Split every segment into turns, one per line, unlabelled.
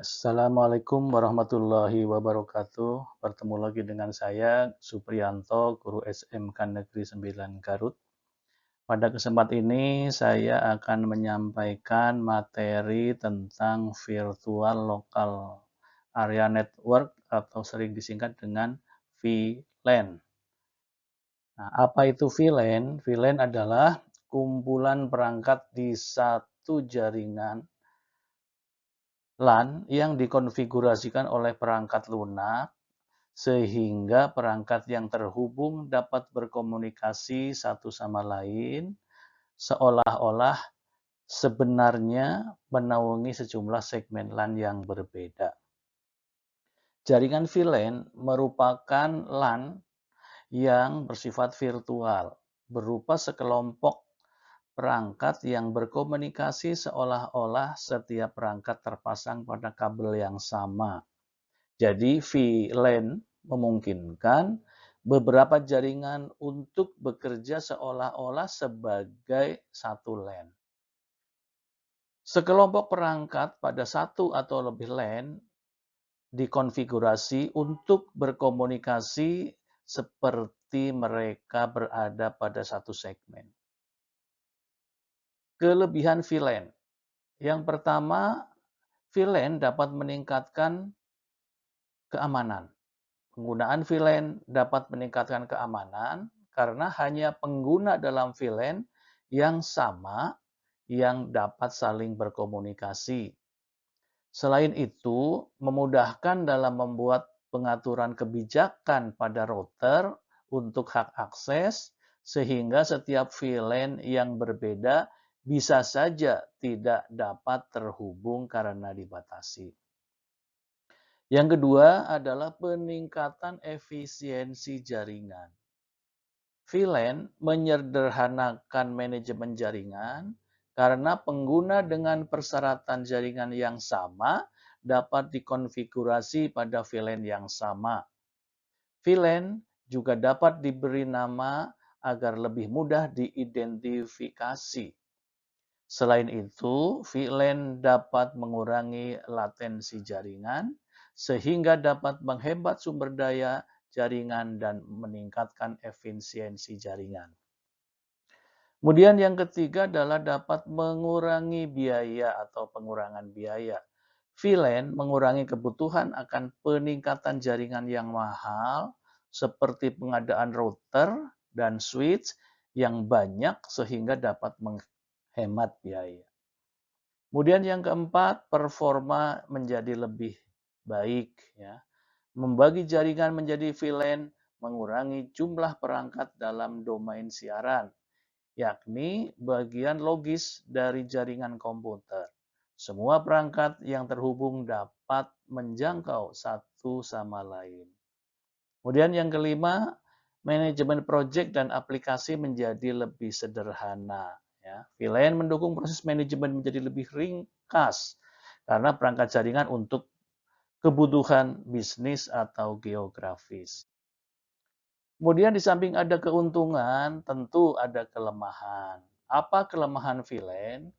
Assalamualaikum warahmatullahi wabarakatuh. Bertemu lagi dengan saya, Supriyanto, guru SMK Negeri 9 Garut. Pada kesempatan ini, saya akan menyampaikan materi tentang Virtual Local Area Network atau sering disingkat dengan VLAN. Nah, apa itu VLAN? VLAN adalah kumpulan perangkat di satu jaringan LAN yang dikonfigurasikan oleh perangkat lunak sehingga perangkat yang terhubung dapat berkomunikasi satu sama lain seolah-olah sebenarnya menaungi sejumlah segmen LAN yang berbeda. Jaringan VLAN merupakan LAN yang bersifat virtual, berupa sekelompok perangkat yang berkomunikasi seolah-olah setiap perangkat terpasang pada kabel yang sama. Jadi VLAN memungkinkan beberapa jaringan untuk bekerja seolah-olah sebagai satu LAN. Sekelompok perangkat pada satu atau lebih LAN dikonfigurasi untuk berkomunikasi seperti mereka berada pada satu segmen. Kelebihan VLAN. Yang pertama, VLAN dapat meningkatkan keamanan. Penggunaan VLAN dapat meningkatkan keamanan karena hanya pengguna dalam VLAN yang sama yang dapat saling berkomunikasi. Selain itu, memudahkan dalam membuat pengaturan kebijakan pada router untuk hak akses, sehingga setiap VLAN yang berbeda bisa saja tidak dapat terhubung karena dibatasi. Yang kedua adalah peningkatan efisiensi jaringan. VLAN menyederhanakan manajemen jaringan karena pengguna dengan persyaratan jaringan yang sama dapat dikonfigurasi pada VLAN yang sama. VLAN juga dapat diberi nama agar lebih mudah diidentifikasi. Selain itu, VLAN dapat mengurangi latensi jaringan sehingga dapat menghemat sumber daya jaringan dan meningkatkan efisiensi jaringan. Kemudian yang ketiga adalah dapat mengurangi biaya atau pengurangan biaya. VLAN mengurangi kebutuhan akan peningkatan jaringan yang mahal seperti pengadaan router dan switch yang banyak sehingga dapat menghemat biaya. Kemudian yang keempat, performa menjadi lebih baik. Ya. Membagi jaringan menjadi VLAN mengurangi jumlah perangkat dalam domain siaran, yakni bagian logis dari jaringan komputer. Semua perangkat yang terhubung dapat menjangkau satu sama lain. Kemudian yang kelima, manajemen proyek dan aplikasi menjadi lebih sederhana. Ya. VLAN mendukung proses manajemen menjadi lebih ringkas karena perangkat jaringan untuk kebutuhan bisnis atau geografis. Kemudian di samping ada keuntungan, tentu ada kelemahan. Apa kelemahan VLAN?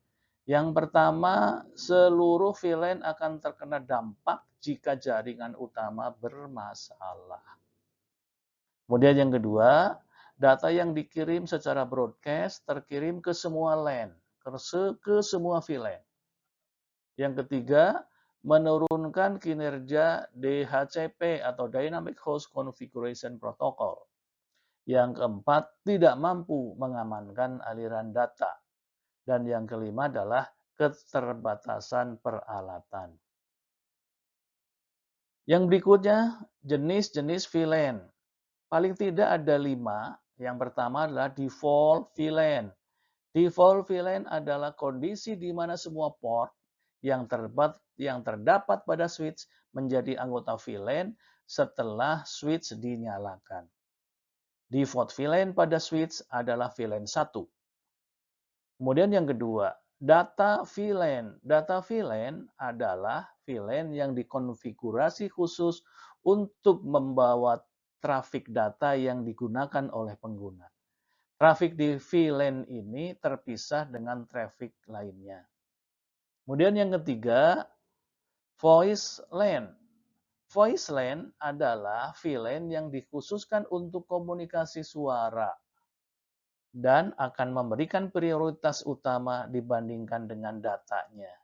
Yang pertama, seluruh VLAN akan terkena dampak jika jaringan utama bermasalah. Kemudian yang kedua, data yang dikirim secara broadcast terkirim ke semua LAN, ke semua VLAN. Yang ketiga, menurunkan kinerja DHCP atau Dynamic Host Configuration Protocol. Yang keempat, tidak mampu mengamankan aliran data. Dan yang kelima adalah keterbatasan peralatan. Yang berikutnya, jenis-jenis VLAN. Paling tidak ada 5. Yang pertama adalah default VLAN. Default VLAN adalah kondisi di mana semua port yang terdapat pada switch menjadi anggota VLAN setelah switch dinyalakan. Default VLAN pada switch adalah VLAN 1. Kemudian yang kedua, data VLAN. Data VLAN adalah VLAN yang dikonfigurasi khusus untuk membawa trafik data yang digunakan oleh pengguna. Trafik di VLAN ini terpisah dengan trafik lainnya. Kemudian yang ketiga, Voice line. Voice line adalah VLAN yang dikhususkan untuk komunikasi suara dan akan memberikan prioritas utama dibandingkan dengan datanya.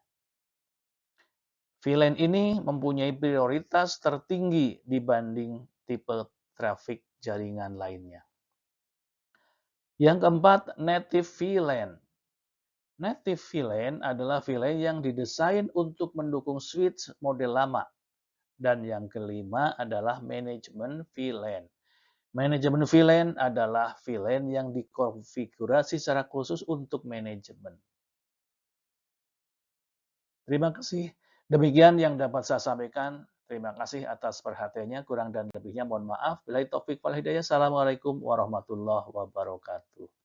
VLAN ini mempunyai prioritas tertinggi dibanding tipe trafik jaringan lainnya. Yang keempat, native VLAN. Native VLAN adalah VLAN yang didesain untuk mendukung switch model lama. Dan yang kelima adalah manajemen VLAN. Manajemen VLAN adalah VLAN yang dikonfigurasi secara khusus untuk manajemen. Terima kasih. Demikian yang dapat saya sampaikan. Terima kasih atas perhatiannya. Kurang dan lebihnya mohon maaf. Billahi taufik wal hidayah. Assalamualaikum warahmatullahi wabarakatuh.